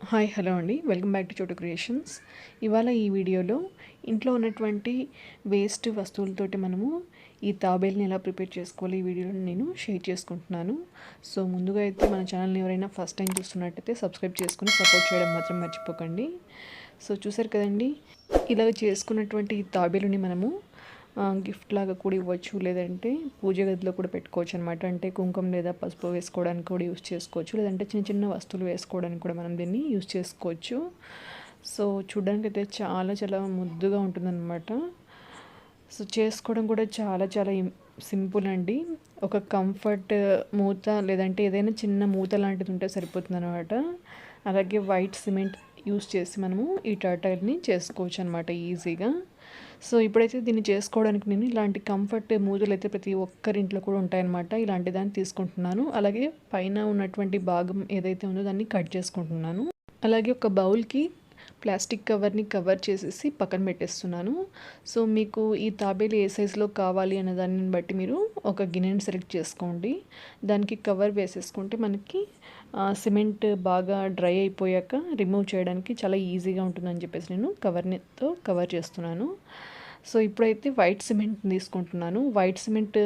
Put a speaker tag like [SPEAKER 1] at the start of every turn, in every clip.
[SPEAKER 1] Hi hello అండి, welcome back to చోటు creations. ఇవాళ ఈ వీడియోలో ఇంట్లో ఉన్నటువంటి వేస్ట్ వస్తువులతోటి మనము ఈ తాబేల్ని ఎలా ప్రిపేర్ చేసుకోవాలి ఈ వీడియోలో నేను షేర్ చేసుకుంటున్నాను. సో ముందుగా అయితే మన ఛానల్ని ఎవరైనా ఫస్ట్ టైం చూస్తున్నట్టయితే సబ్స్క్రైబ్ చేసుకుని సపోర్ట్ చేయడం మాత్రం మర్చిపోకండి. సో చూసారు కదండి, ఇలా చేసుకున్నటువంటి ఈ తాబేలుని మనము గిఫ్ట్ లాగా కూడా ఇవ్వచ్చు, లేదంటే పూజ గదిలో కూడా పెట్టుకోవచ్చు అనమాట. అంటే కుంకుమ లేదా పసుపు వేసుకోవడానికి కూడా యూస్ చేసుకోవచ్చు, లేదంటే చిన్న చిన్న వస్తువులు వేసుకోవడానికి కూడా మనం దీన్ని యూస్ చేసుకోవచ్చు. సో చూడడానికి అయితే చాలా చాలా ముద్దుగా ఉంటుందన్నమాట. సో చేసుకోవడం కూడా చాలా చాలా సింపుల్ అండి. ఒక కంఫర్ట్ మూత లేదంటే ఏదైనా చిన్న మూత లాంటిది ఉంటే సరిపోతుంది అనమాట. అలాగే వైట్ సిమెంట్ యూస్ చేసి మనము ఈ టర్టైల్ని చేసుకోవచ్చు అనమాట ఈజీగా. సో ఇప్పుడైతే దీన్ని చేసుకోవడానికి నేను ఇలాంటి కంఫర్ట్ మూజులు అయితే ప్రతి ఒక్కరింట్లో కూడా ఉంటాయన్నమాట. ఇలాంటి దాన్ని తీసుకుంటున్నాను. అలాగే పైన ఉన్నటువంటి భాగం ఏదైతే ఉందో దాన్ని కట్ చేసుకుంటున్నాను. అలాగే ఒక బౌల్కి ప్లాస్టిక్ కవర్ని కవర్ చేసేసి పక్కన పెట్టేస్తున్నాను. సో మీకు ఈ తాబేలు ఏ సైజులో కావాలి అనే దాన్ని బట్టి మీరు ఒక గిన్నెని సెలెక్ట్ చేసుకోండి. దానికి కవర్ వేసేసుకుంటే మనకి సిమెంట్ బాగా డ్రై అయిపోయాక రిమూవ్ చేయడానికి చాలా ఈజీగా ఉంటుందని చెప్పేసి నేను కవర్తో కవర్ చేస్తున్నాను. సో ఇప్పుడైతే వైట్ సిమెంట్ తీసుకుంటున్నాను. వైట్ సిమెంట్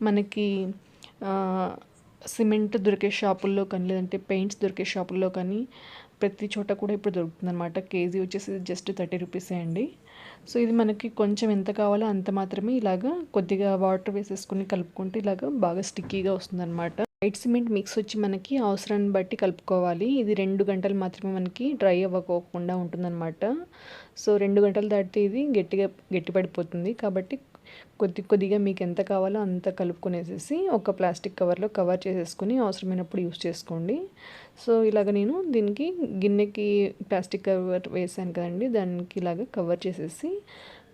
[SPEAKER 1] మనకి సిమెంట్ దొరికే షాపుల్లో కానీ, లేదంటే పెయింట్స్ దొరికే షాపుల్లో కానీ ప్రతి చోట కూడా ఇప్పుడు దొరుకుతుంది అనమాట. కేజీ వచ్చేసి జస్ట్ 30 రూపీసే అండి. సో ఇది మనకి కొంచెం ఎంత కావాలో అంత మాత్రమే ఇలాగా కొద్దిగా వాటర్ వేసేసుకుని కలుపుకుంటే ఇలాగా బాగా స్టిక్కీగా వస్తుందన్నమాట. వైట్ సిమెంట్ మిక్స్ వచ్చి మనకి అవసరాన్ని బట్టి కలుపుకోవాలి. ఇది 2 గంటలు మాత్రమే మనకి డ్రై అవ్వకోకుండా ఉంటుందన్నమాట. సో 2 గంటలు దాటితే ఇది గట్టిపడిపోతుంది. కాబట్టి కొద్దిగా మీకు ఎంత కావాలో అంత కలుపుకొనేసేసి ఒక ప్లాస్టిక్ కవర్లో కవర్ చేసేసుకుని అవసరమైనప్పుడు యూస్ చేసుకోండి. సో ఇలాగ నేను దీనికి గిన్నెకి ప్లాస్టిక్ కవర్ వేసాను కదండి, దానికి ఇలాగ కవర్ చేసేసి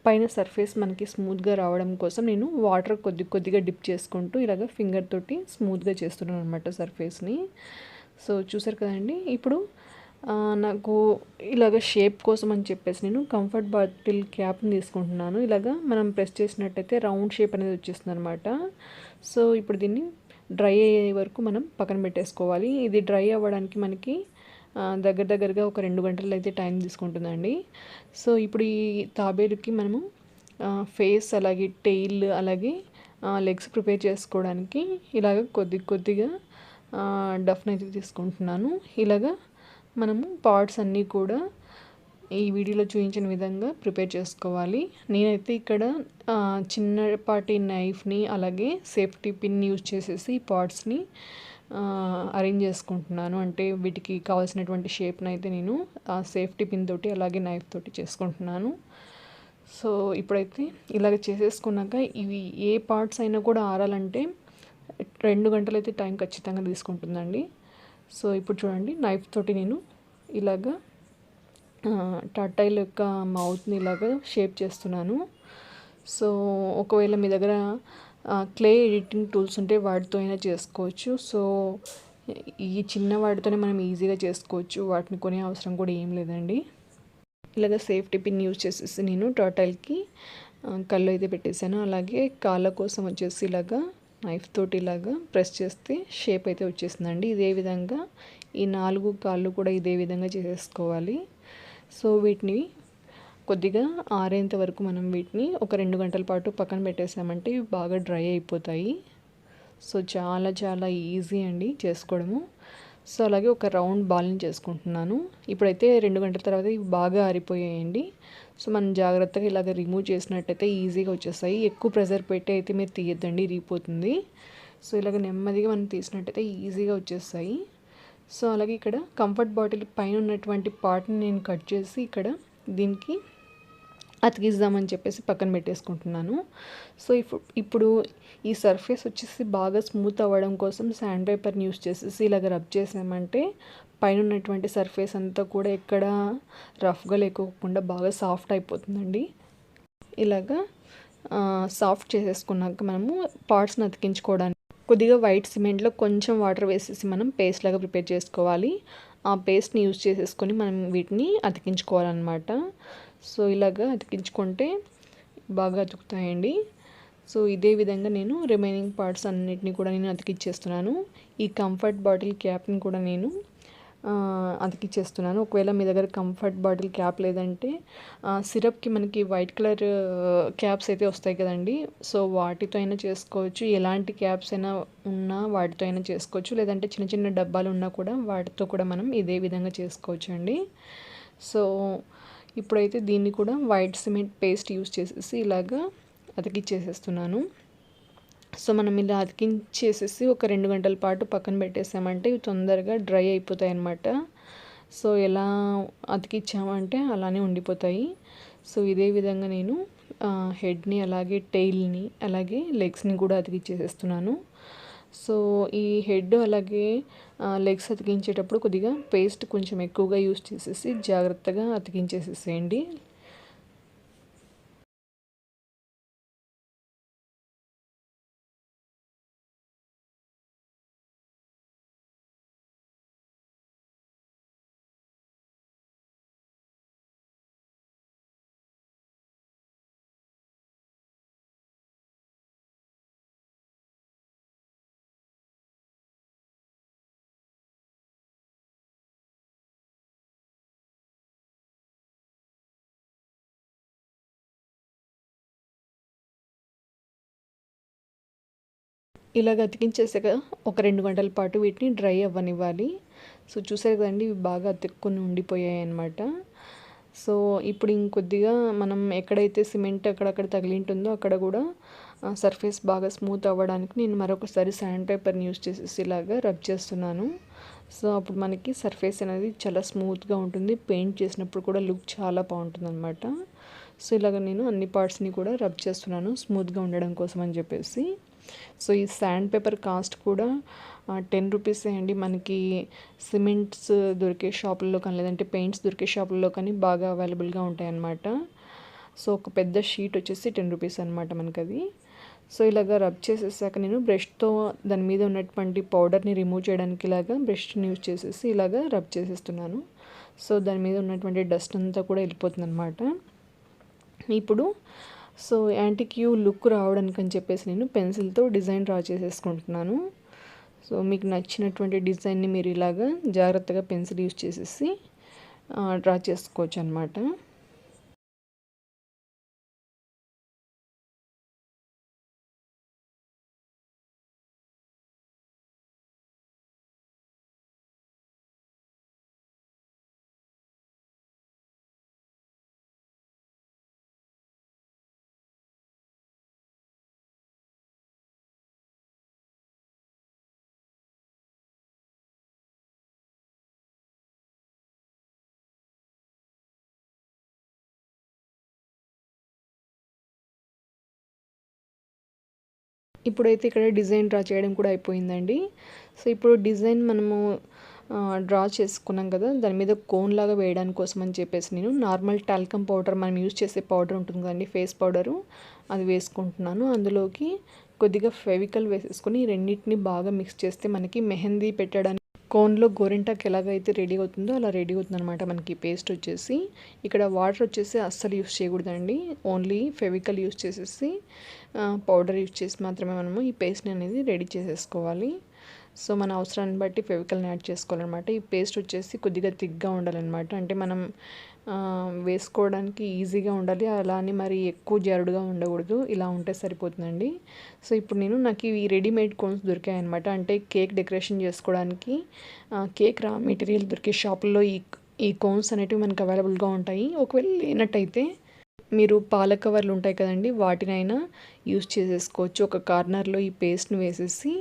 [SPEAKER 1] పైన సర్ఫేస్ మనకి స్మూత్గా రావడం కోసం నేను వాటర్ కొద్దిగా డిప్ చేసుకుంటూ ఇలాగ ఫింగర్ తోటి స్మూత్గా చేస్తున్నాను అనమాట సర్ఫేస్ని. సో చూసారు కదండి, ఇప్పుడు నాకు ఇలాగ షేప్ కోసం అని చెప్పేసి నేను కంఫర్ట్ బాటిల్ క్యాప్ని తీసుకుంటున్నాను. ఇలాగ మనం ప్రెస్ చేసినట్టయితే రౌండ్ షేప్ అనేది వచ్చేస్తుంది అనమాట. సో ఇప్పుడు దీన్ని డ్రై అయ్యే వరకు మనం పక్కన పెట్టేసుకోవాలి. ఇది డ్రై అవ్వడానికి మనకి దగ్గరగా ఒక 2 గంటలు అయితే టైం తీసుకుంటుందండి. సో ఇప్పుడు ఈ తాబేలుకి మనము ఫేస్, అలాగే టెయిల్, అలాగే లెగ్స్ ప్రిపేర్ చేసుకోవడానికి ఇలాగ కొద్దిగా డఫ్ని అయితే తీసుకుంటున్నాను. ఇలాగా మనము పార్ట్స్ అన్నీ కూడా ఈ వీడియోలో చూపించిన విధంగా ప్రిపేర్ చేసుకోవాలి. నేనైతే ఇక్కడ చిన్నపాటి నైఫ్ని అలాగే సేఫ్టీ పిన్ యూజ్ చేసేసి పార్ట్స్ని అరేంజ్ చేసుకుంటున్నాను. అంటే వీటికి కావాల్సినటువంటి షేప్ని అయితే నేను సేఫ్టీ పిన్ తోటి అలాగే నైఫ్ తోటి చేసుకుంటున్నాను. సో ఇప్పుడైతే ఇలాగ చేసేసుకున్నాక ఇవి ఏ పార్ట్స్ అయినా కూడా ఆరాలంటే 2 గంటలు అయితే టైం ఖచ్చితంగా తీసుకుంటుందండి. సో ఇప్పుడు చూడండి, నైఫ్ తోటి నేను ఇలాగా టర్టైల్ యొక్క మౌత్ని ఇలాగా షేప్ చేస్తున్నాను. సో ఒకవేళ మీ దగ్గర క్లే ఎడిటింగ్ టూల్స్ ఉంటే వాటితో అయినా చేసుకోవచ్చు. సో ఈ చిన్న వాటితోనే మనం ఈజీగా చేసుకోవచ్చు, వాటిని కొనే అవసరం కూడా ఏం లేదండి. ఇలాగ సేఫ్టీ పిన్ యూజ్ చేసేసి నేను టర్టైల్కి కళ్ళు అయితే పెట్టేశాను. అలాగే కాళ్ళ కోసం వచ్చేసి ఇలాగా నైఫ్ తోటి ఇలాగా ప్రెస్ చేస్తే షేప్ అయితే వచ్చేసిందండి. ఇదే విధంగా ఈ 4 కాళ్ళు కూడా ఇదే విధంగా చేసేసుకోవాలి. సో వీటిని కొద్దిగా ఆరేంత వరకు మనం వీటిని ఒక 2 గంటల పాటు పక్కన పెట్టేసామంటే ఇవి బాగా డ్రై అయిపోతాయి. సో చాలా చాలా ఈజీ అండి చేసుకోవడము. సో అలాగే ఒక రౌండ్ బాల్ని చేసుకుంటున్నాను. ఇప్పుడైతే 2 గంటల తర్వాత ఇవి బాగా ఆరిపోయాయండి. సో మనం జాగ్రత్తగా ఇలాగ రిమూవ్ చేసినట్టయితే ఈజీగా వచ్చేస్తాయి. ఎక్కువ ప్రెజర్ పెట్టి అయితే మీరు తీయద్దండి, ఇరిగిపోతుంది. సో ఇలాగ నెమ్మదిగా మనం తీసినట్టయితే ఈజీగా వచ్చేస్తాయి. సో అలాగే ఇక్కడ కంఫర్ట్ బాటిల్ పైన ఉన్నటువంటి పార్ట్ని నేను కట్ చేసి ఇక్కడ దీనికి అతికిద్దామని చెప్పేసి పక్కన పెట్టేసుకుంటున్నాను. సో ఇప్పుడు ఈ సర్ఫేస్ వచ్చేసి బాగా స్మూత్ అవ్వడం కోసం శాండ్ పేపర్ని యూస్ చేసేసి ఇలాగ రబ్ చేసామంటే పైన ఉన్నటువంటి సర్ఫేస్ అంతా కూడా ఎక్కడ రఫ్గా లేకోకుండా బాగా సాఫ్ట్ అయిపోతుందండి. ఇలాగా సాఫ్ట్ చేసేసుకున్నాక మనము పార్ట్స్ని అతికించుకోవడానికి కొద్దిగా వైట్ సిమెంట్లో కొంచెం వాటర్ వేసేసి మనం పేస్ట్ లాగా ప్రిపేర్ చేసుకోవాలి. ఆ పేస్ట్ని యూజ్ చేసేసుకొని మనం వీటిని అతికించుకోవాలన్నమాట. సో ఇలాగా అతికించుకుంటే బాగా అతుకుతాయండి. సో ఇదే విధంగా నేను రిమైనింగ్ పార్ట్స్ అన్నిటిని కూడా నేను అతికిచ్చేస్తున్నాను. ఈ కంఫర్ట్ బాటిల్ క్యాప్ని కూడా నేను అతికిచ్చేస్తున్నాను. ఒకవేళ మీ దగ్గర కంఫర్ట్ బాటిల్ క్యాప్ లేదంటే సిరప్‌కి మనకి వైట్ కలర్ క్యాప్స్ అయితే వస్తాయి కదండీ! సో, వాటితో అయినా చేసుకోవచ్చు. ఎలాంటి క్యాప్స్ అయినా ఉన్నా వాటితో అయినా చేసుకోవచ్చు. లేదంటే చిన్న చిన్న డబ్బాలు ఉన్నా కూడా వాటితో కూడా మనం ఇదే విధంగా చేసుకోవచ్చండి. సో, ఇప్పుడైతే దీన్ని కూడా వైట్ సిమెంట్ పేస్ట్ యూజ్ చేసేసి ఇలాగా అతికిచ్చేసేస్తున్నాను. సో, మనం ఇలా అతికించేసేసి ఒక 2 గంటల పాటు పక్కన పెట్టేసామంటే ఇవి తొందరగా డ్రై అయిపోతాయన్నమాట. సో, ఎలా అతికిచ్చామంటే అలానే ఉండిపోతాయి. సో, ఇదే విధంగా నేను హెడ్‌ని, అలాగే టెయిల్‌ని, అలాగే లెగ్స్‌ని కూడా అతికిచ్చేసేస్తున్నాను. సో, ఈ హెడ్ అలాగే లెగ్స్ అతికించేటప్పుడు కొద్దిగా పేస్ట్ కొంచెం ఎక్కువగా యూజ్ చేసేసి జాగ్రత్తగా అతికించేసేసేయండి. ఇలాగ అతికించేసాక ఒక 2 గంటల పాటు వీటిని డ్రై అవ్వనివ్వాలి. సో, చూసారు కదండీ! ఇవి బాగా అతుక్కొని ఉండిపోయాయన్నమాట. సో, ఇప్పుడు ఇంకొద్దిగా మనం ఎక్కడైతే సిమెంట్ అక్కడక్కడ తగిలింటుందో అక్కడ కూడా సర్ఫేస్ బాగా స్మూత్ అవ్వడానికి నేను మరొకసారి శాండ్ పేపర్‌ని యూజ్ చేసేసి ఇలాగా రబ్ చేస్తున్నాను. సో, అప్పుడు మనకి సర్ఫేస్ అనేది చాలా స్మూత్‌గా ఉంటుంది. పెయింట్ చేసినప్పుడు కూడా లుక్ చాలా బాగుంటుందన్నమాట. సో, ఇలాగ నేను అన్ని పార్ట్స్‌ని కూడా రబ్ చేస్తున్నాను స్మూత్‌గా ఉండడం కోసం అని చెప్పేసి. సో, ఈ శాండ్ పేపర్ కాస్ట్ కూడా 10 రూపీసే అండి. మనకి సిమెంట్స్ దొరికే షాపుల్లో కానీ, లేదంటే పెయింట్స్ దొరికే షాపుల్లో కానీ బాగా అవైలబుల్‌గా ఉంటాయన్నమాట. సో, ఒక పెద్ద షీట్ వచ్చేసి 10 రూపీస్ అనమాట మనకది. సో, ఇలాగ రబ్ చేసేసాక నేను బ్రష్‌తో దాని మీద ఉన్నటువంటి పౌడర్‌ని రిమూవ్ చేయడానికి ఇలాగా బ్రష్‌ని యూజ్ చేసేసి ఇలాగా రబ్ చేసేస్తున్నాను. సో, దాని మీద ఉన్నటువంటి డస్ట్ అంతా కూడా వెళ్ళిపోతుందనమాట. ఇప్పుడు సో, యాంటిక్యూ లుక్ రావడానికి అని చెప్పేసి నేను పెన్సిల్‌తో డిజైన్ డ్రా చేసేసుకుంటున్నాను. సో, మీకు నచ్చినటువంటి డిజైన్‌ని మీరు ఇలాగా జాగ్రత్తగా పెన్సిల్ యూజ్ చేసేసి డ్రా చేసుకోవచ్చనమాట. ఇప్పుడైతే ఇక్కడ డిజైన్ డ్రా చేయడం కూడా అయిపోయిందండి. సో, ఇప్పుడు డిజైన్ మనము డ్రా చేసుకున్నాం కదా! దాని మీద కోన్ లాగా వేయడానికి కోసం అని చెప్పేసి నేను నార్మల్ టాల్కమ్ పౌడర్ మనం యూజ్ చేసే పౌడర్ ఉంటుంది కదండీ! ఫేస్ పౌడరు అది వేసుకుంటున్నాను. అందులోకి కొద్దిగా ఫెవికల్ వేసేసుకొని ఈ రెండిటిని బాగా మిక్స్ చేస్తే మనకి మెహందీ పెట్టడానికి కోన్‌లో గోరింటాకు ఎలాగైతే రెడీ అవుతుందో అలా రెడీ అవుతుందనమాట మనకి పేస్ట్ వచ్చేసి. ఇక్కడ వాటర్ వచ్చేసి అస్సలు యూజ్ చేయకూడదండి. ఓన్లీ ఫెవికల్ యూజ్ చేసేసి పౌడర్ యూజ్ చేసి మాత్రమే మనము ఈ పేస్ట్‌ని అనేది రెడీ చేసేసుకోవాలి. సో, మన అవసరాన్ని బట్టి ఫెవికల్‌ని యాడ్ చేసుకోవాలనమాట. ఈ పేస్ట్ వచ్చేసి కొద్దిగా థిక్‌గా ఉండాలనమాట. అంటే మనం వేసుకోవడానికి ఈజీగా ఉండాలి. అలా అని మరి ఎక్కువ జారుడుగా ఉండకూడదు. ఇలా ఉంటే సరిపోతుందండి. సో, ఇప్పుడు నాకు ఇవి రెడీమేడ్ కోన్స్ దొరికాయనమాట. అంటే కేక్ డెకరేషన్ చేసుకోవడానికి కేక్ రా మెటీరియల్ దొరికే షాపుల్లో ఈ కోన్స్ అనేటివి మనకు అవైలబుల్‌గా ఉంటాయి. ఒకవేళ లేనట్టయితే మీరు పాల కవర్లు ఉంటాయి కదండీ! వాటినైనా యూజ్ చేసేసుకోవచ్చు. ఒక కార్నర్‌లో ఈ పేస్ట్‌ని వేసేసి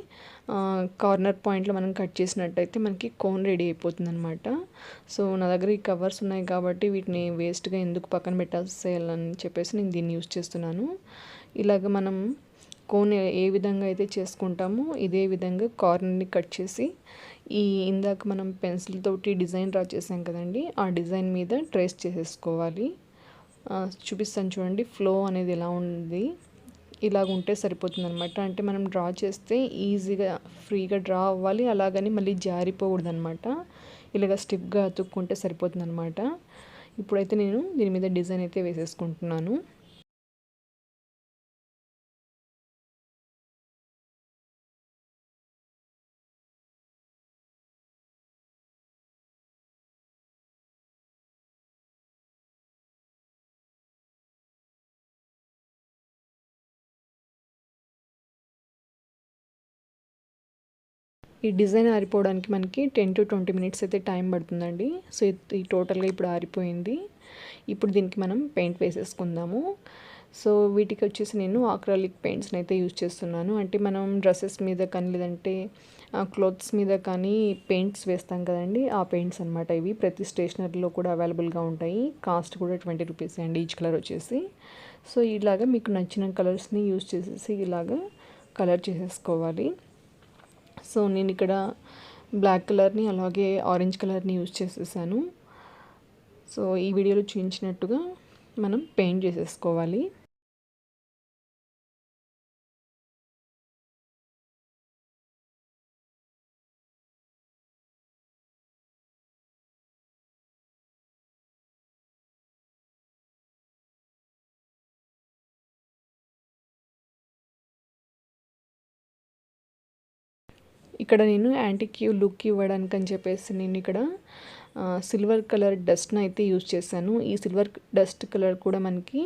[SPEAKER 1] కార్నర్ పాయింట్‌లో మనం కట్ చేసినట్టయితే మనకి కోన్ రెడీ అయిపోతుందనమాట. సో, నా దగ్గర ఈ కవర్స్ ఉన్నాయి కాబట్టి వీటిని వేస్ట్‌గా ఎందుకు పక్కన పెట్టేసేయాలని చెప్పేసి నేను దీన్ని యూజ్ చేస్తున్నాను. ఇలాగ మనం కోన్ ఏ విధంగా అయితే చేసుకుంటామో ఇదే విధంగా కార్నర్‌ని కట్ చేసి ఇందాక మనం పెన్సిల్ తోటి డిజైన్ డ్రా చేసాం కదండీ! ఆ డిజైన్ మీద ట్రేస్ చేసేసుకోవాలి. చూపిస్తాను చూడండి ఫ్లో అనేది ఎలా ఉంది. ఇలాగ ఉంటే సరిపోతుందనమాట. అంటే మనం డ్రా చేస్తే ఈజీగా ఫ్రీగా డ్రా అవ్వాలి. అలాగని మళ్ళీ జారిపోకూడదనమాట. ఇలాగ స్టిఫ్‌గా అతుక్కుంటే సరిపోతుందనమాట. ఇప్పుడైతే నేను దీని మీద డిజైన్ అయితే వేసేసుకుంటున్నాను. ఈ డిజైన్ ఆరిపోవడానికి మనకి 10 to 20 మినిట్స్ అయితే టైం పడుతుందండి. సో ఈ టోటల్గా ఇప్పుడు ఆరిపోయింది. ఇప్పుడు దీనికి మనం పెయింట్ వేసేసుకుందాము. సో వీటికి వచ్చేసి నేను అక్రాలిక్ పెయింట్స్ని అయితే యూజ్ చేస్తున్నాను. అంటే మనం డ్రెస్సెస్ మీద కానీ లేదంటే క్లోత్స్ మీద కానీ పెయింట్స్ వేస్తాం కదండి, ఆ పెయింట్స్ అనమాట ఇవి. ప్రతి స్టేషనరీలో కూడా అవైలబుల్గా ఉంటాయి. కాస్ట్ కూడా 20 రూపీస్ అండి ఈచ్ కలర్ వచ్చేసి. సో ఇలాగా మీకు నచ్చిన కలర్స్ని యూజ్ చేసేసి ఇలాగా కలర్ చేసేసుకోవాలి. సో నేను ఇక్కడ బ్లాక్ కలర్ని అలాగే ఆరెంజ్ కలర్ని యూజ్ చేసేసాను. సో ఈ వీడియోలో చూపించినట్టుగా మనం పెయింట్ చేసేసుకోవాలి. ఇక్కడ నేను యాంటిక్ లుక్ ఇవ్వడానికి అని చెప్పేసి నేను ఇక్కడ సిల్వర్ కలర్ డస్ట్ని అయితే యూజ్ చేశాను. ఈ సిల్వర్ డస్ట్ కలర్ కూడా మనకి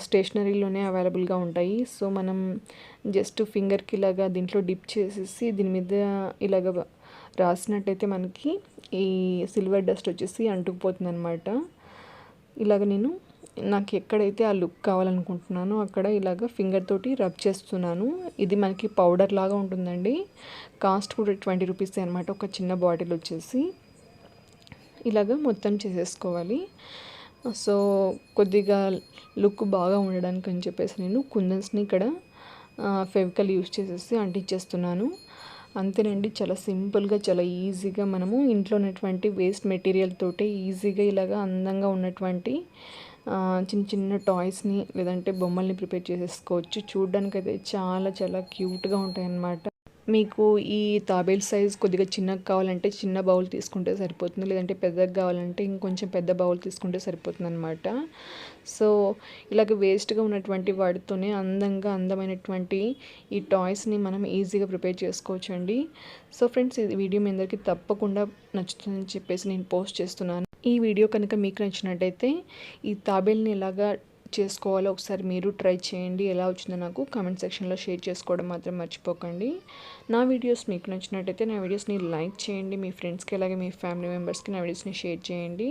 [SPEAKER 1] స్టేషనరీలోనే అవైలబుల్గా ఉంటాయి. సో మనం జస్ట్ ఫింగర్కి ఇలాగా దీంట్లో డిప్ చేసేసి దీని మీద ఇలాగ రాసినట్టయితే మనకి ఈ సిల్వర్ డస్ట్ వచ్చేసి అంటుకుపోతుంది అనమాట. ఇలాగ నేను నాకు ఎక్కడైతే ఆ లుక్ కావాలనుకుంటున్నానో అక్కడ ఇలాగ ఫింగర్ తోటి రబ్ చేస్తున్నాను. ఇది మనకి పౌడర్ లాగా ఉంటుందండి. కాస్ట్ కూడా 20 రూపీస్ అనమాట. ఒక చిన్న బాటిల్ వచ్చేసి ఇలాగ మొత్తం చేసేసుకోవాలి. సో కొద్దిగా లుక్ బాగా ఉండడానికి అని చెప్పేసి నేను కుందన్స్ని ఇక్కడ ఫెవికల్ యూజ్ చేసేసి అంటించేస్తున్నాను. అంతేనండి, చాలా సింపుల్గా చాలా ఈజీగా మనము ఇంట్లో ఉన్నటువంటి వేస్ట్ మెటీరియల్ తోటి ఈజీగా ఇలాగా అందంగా ఉన్నటువంటి చిన్న చిన్న టాయ్స్ని లేదంటే బొమ్మల్ని ప్రిపేర్ చేసేసుకోవచ్చు. చూడడానికి అయితే చాలా చాలా క్యూట్గా ఉంటాయి అన్నమాట. మీకు ఈ తాబేల్ సైజ్ కొద్దిగా చిన్నగా కావాలంటే చిన్న బౌల్ తీసుకుంటే సరిపోతుంది, లేదంటే పెద్దగా కావాలంటే ఇంకొంచెం పెద్ద బౌల్ తీసుకుంటే సరిపోతుంది అనమాట. సో ఇలాగ వేస్ట్గా ఉన్నటువంటి వాటితోనే అందమైనటువంటి ఈ టాయ్స్ని మనం ఈజీగా ప్రిపేర్ చేసుకోవచ్చు అండి. సో ఫ్రెండ్స్, ఈ వీడియో మీ అందరికీ తప్పకుండా నచ్చుతుందని చెప్పేసి నేను పోస్ట్ చేస్తున్నాను. ఈ వీడియో కనుక మీకు నచ్చినట్టయితే ఈ తాబేల్ని ఎలాగా చేసుకోవాలో ఒకసారి మీరు ట్రై చేయండి. ఎలా వచ్చిందో నాకు కామెంట్ సెక్షన్లో షేర్ చేసుకోవడం మాత్రం మర్చిపోకండి. నా వీడియోస్ మీకు నచ్చినట్టయితే నా వీడియోస్ని లైక్ చేయండి. మీ ఫ్రెండ్స్కి అలాగే మీ ఫ్యామిలీ మెంబర్స్కి నా వీడియోస్ని షేర్ చేయండి.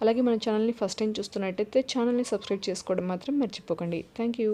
[SPEAKER 1] అలాగే మన ఛానల్ని ఫస్ట్ టైం చూస్తున్నట్టయితే ఛానల్ని సబ్స్క్రైబ్ చేసుకోవడం మాత్రం మర్చిపోకండి. Thank you.